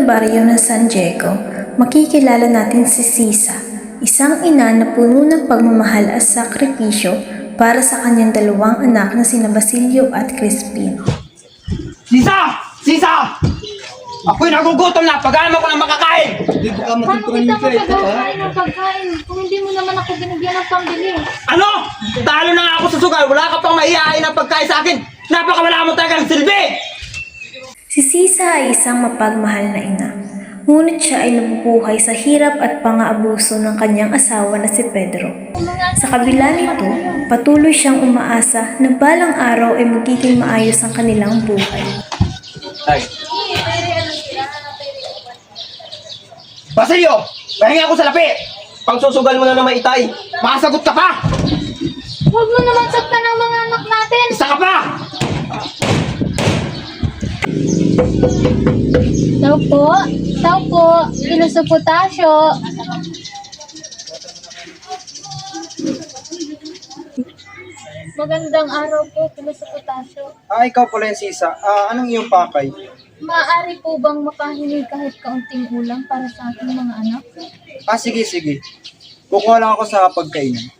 baryo ng San Diego, makikilala natin si Sisa, isang ina na puno ng pagmamahal at sakripisyo para sa kanyang dalawang anak na sina Basilio at Crispin. Sisa! Sisa! Ako'y nagugutom na! Pagkaan mo ko ng makakain! Paano kita makagawain ng pagkain kung hindi mo naman ako binigyan ng pambili? Ano? Talo na nga ako sa sugal! Wala ka pang maihain ng pagkain sa akin! Napakawala mo talaga ng silbi! Si Sisa ay isang mapagmahal na ina, ngunit siya ay nabubuhay sa hirap at pang-aabuso ng kanyang asawa na si Pedro. Sa kabila nito, patuloy siyang umaasa na balang araw ay magiging maayos ang kanilang buhay. Ay. Basilio! Pahinga ako sa lapi! Pag susugal mo na naman itay, makasagot ka pa! Huwag mo naman saktan ang mga anak natin! Isa ka pa! Tao po, kiluso potasyo. Magandang araw po, kiluso potasyo. Ikaw pala yung Sisa. Anong iyong pakay? Maaari po bang makahingi kahit kaunting ulam para sa aking mga anak? Sige, sige. Kukuha lang ako sa pagkainan.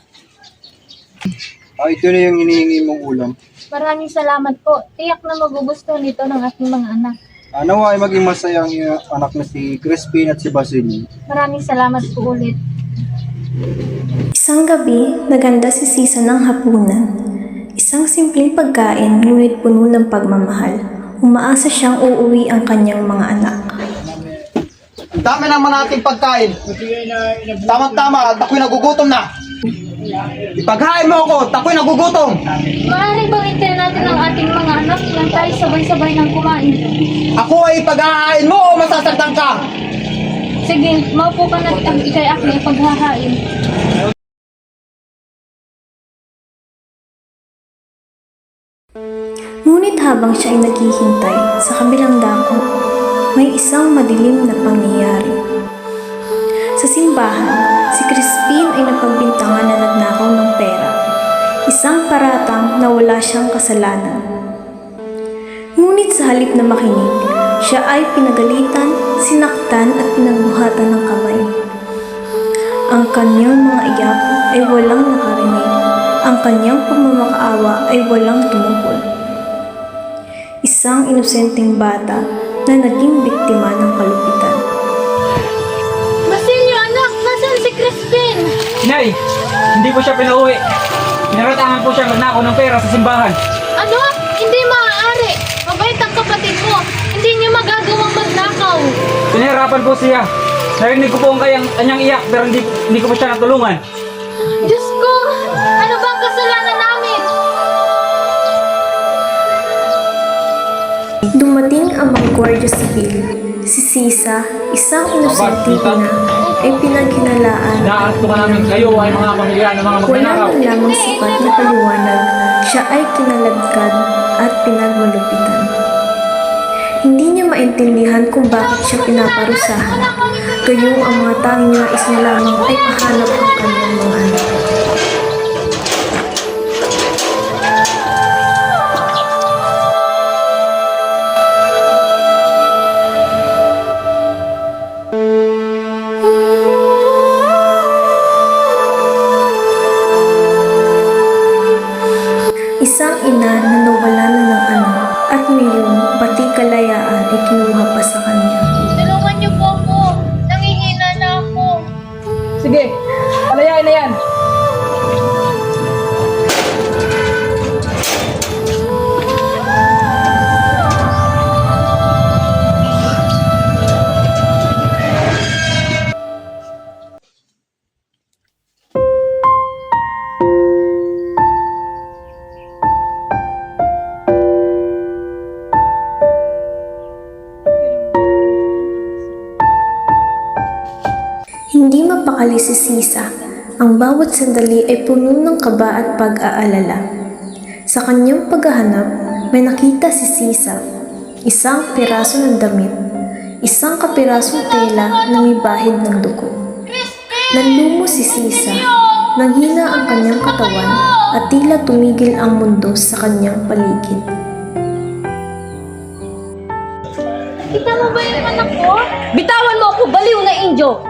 Ito na yung hinihingi mong ulam. Maraming salamat po. Tiyak na magugustuhan nito ng aking mga anak. Nawa ay maging masaya ang iyong anak na si Crispin at si Basilio. Maraming salamat po ulit. Isang gabi, naganda si Sisa ng hapunan. Isang simpleng pagkain ngunit puno ng pagmamahal. Umaasa siyang uuwi ang kanyang mga anak. Ang dami naman nating pagkain. Tama-tama at ako'y nagugutom na. Ipaghain mo ako at ako'y nagugutom. Maaari bang hintayin natin ang ating mga anak nang tayo sabay-sabay ng kumain? Ako ay ipaghahain mo o masasagdan ka? Sige, maupo ka na at ikay aking ipaghahain. Ngunit habang siya ay naghihintay sa kabilang dako, may isang madilim na pangyayari. Sa simbahan, si Crispin ay napagbintangan na nagnakaw ng pera, isang paratang na wala siyang kasalanan. Ngunit sa halip na makinig, siya ay pinagalitan, sinaktan at pinagbuhatan ng kamay. Ang kanyang mga iyak ay walang nakarinig, ang kanyang pagmamakaawa ay walang tumupol. Isang inosenteng bata na naging biktima ng kalupitan. Basilio, anak! Nasaan si Crispin? Inay, hindi po siya pinauwi. Pinaratangan po siya magnakaw ng pera sa simbahan. Ano? Hindi maaari! Mabait ang kapatid mo! Hindi niyo magagawang magnakaw! Pinahirapan po siya. Narinig ko po ang kanyang iyak pero hindi ko po siya natulungan. Diyos ko! Ano ba ang kasalanan namin? Dumating ang mga Guardia Civil. Si Sisa, isang inosenteng ina, ay pinaghinalaan. Inaartukan namin kayo ay mga pamilya ng mga Wala magnanakaw. man lamang sapat na paliwanag, siya ay kinalagkad at pinagmalupitan. Hindi niya maintindihan kung bakit siya pinaparusahan. Gayong ang mga tanging nais niya lamang ay pahanap ang kanyang mga anak. Isang ina na nawala na ng anak at ngayon pati kalayaan ay kinuha pa sa kanya. Tulungan niyo po ako! Nangihina na ako! Sige, palayain na yan. Hindi mapakali si Sisa. Ang bawat sandali ay puno ng kaba at pag-aalala. Sa kanyang paghahanap, may nakita si Sisa. Isang piraso ng damit. Isang kapirasong tela na may bahid ng dugo. Nanlumo si Sisa. Nanghina ang kanyang katawan at tila tumigil ang mundo sa kanyang paligid. Kita mo ba yung anak ko? mo? Bitawan mo ako, baliw na Indio!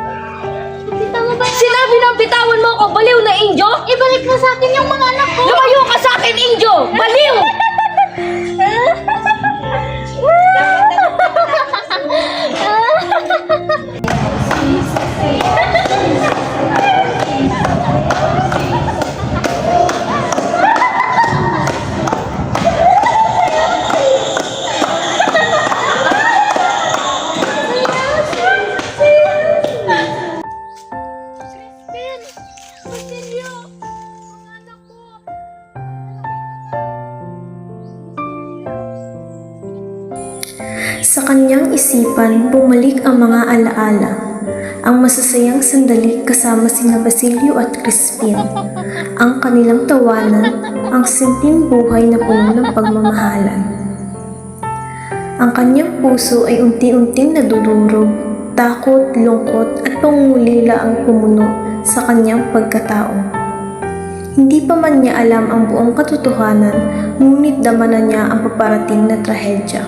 Tama ba? Sinabi ng bitawan mo ako, baliw na Indio! Ibalik mo sa akin yung mga anak ko! Lumayo ka sa akin, Indio! Baliw! Crispin! Basilio! Mga anak ko! Sa kanyang isipan, bumalik ang mga alaala. Ang masasayang sandali kasama sina Basilio at Crispin. Ang kanilang tawanan, ang simpleng buhay na puno ng pagmamahalan. Ang kanyang puso ay unti-unting nadudurog, takot, lungkot at pangungulila ang pumuno sa kanyang pagkatao. Hindi pa man niya alam ang buong katotohanan, ngunit dama na niya ang paparating na trahedya.